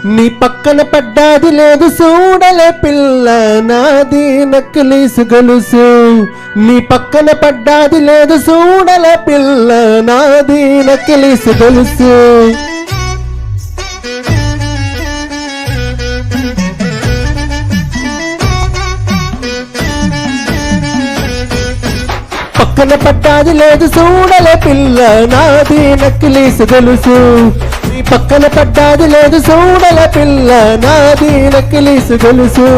నీ పక్కన పడ్డాది లేదు చూడలే పిల్ల నాది నక్లీసు గొలుసు నీ పక్కన పడ్డాది లేదు చూడలే పిల్ల నాది నక్లీసు గొలుసు పక్కన పడ్డాది లేదు చూడలే పిల్ల నాది నక్లీసు గొలుసు నీ పక్కన పడ్డాది లేదు చూడలే పిల్ల నాది నక్లీసు గొలుసు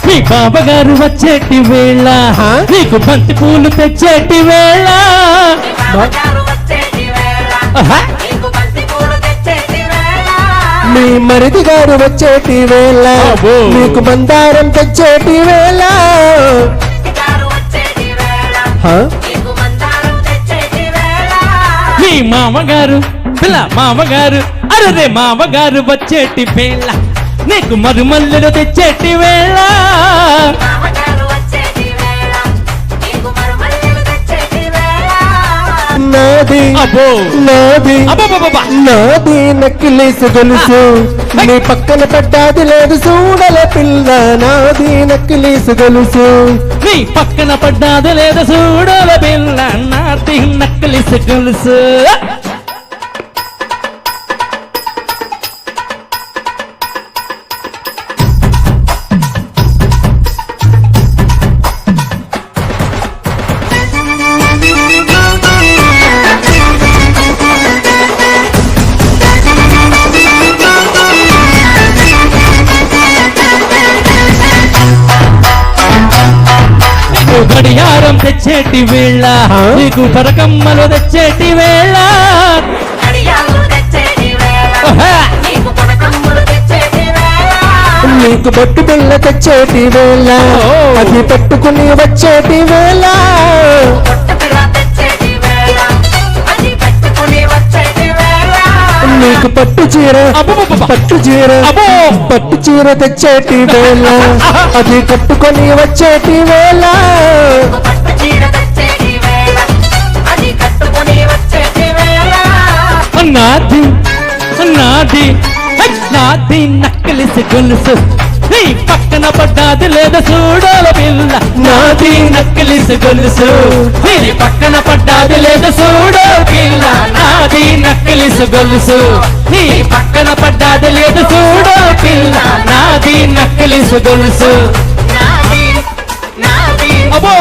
మీ బాబగారు వచ్చేటి వేళ నీకు బంతి పూలు తెచ్చేటి వేళ మీ మరిది గారు వచ్చేటి వేళ నీకు మందారం తెచ్చేటి వేళ మీ మామగారు పిల్ల మామగారు అరే మామగారు వచ్చేటి వేళ నీకు మరుమల్లెలు తెచ్చేటి వేళ నాది నాది నాది నక్లీసు గొలుసు నీ పక్కన పడ్డాది లేదు చూడలే పిల్ల నాది నక్లీసు గొలుసు నీ పక్కన పడ్డాది లేదు చూడలే పిల్ల నాది నక్లీసు గొలుసు గడియారం తెచ్చేటి వేళ నీకు పరకమ్మలు తెచ్చేటి వేళ నీకు బొట్టు పిల్ల తెచ్చేటి వేళ అది పెట్టుకుని వచ్చేటి వేళ నీకు పట్టు చీర పట్టు చీర తెచ్చేటి వేళ అది కట్టుకొని వచ్చేటి వేళ నాది నాది నాది నక్లీసు గొలుసు నీ పక్కన పడ్డాది లేదా చూడాల పిల్ల నాది నక్లీసు గొలుసు నీ పక్కన పడ్డాది లేదా చూడో పిల్ల నాది నక్లీసు గొలుసు నీ పక్కన పడ్డాది లేదా చూడో పిల్ల నాది నక్లీసు గొలుసు అబ్బో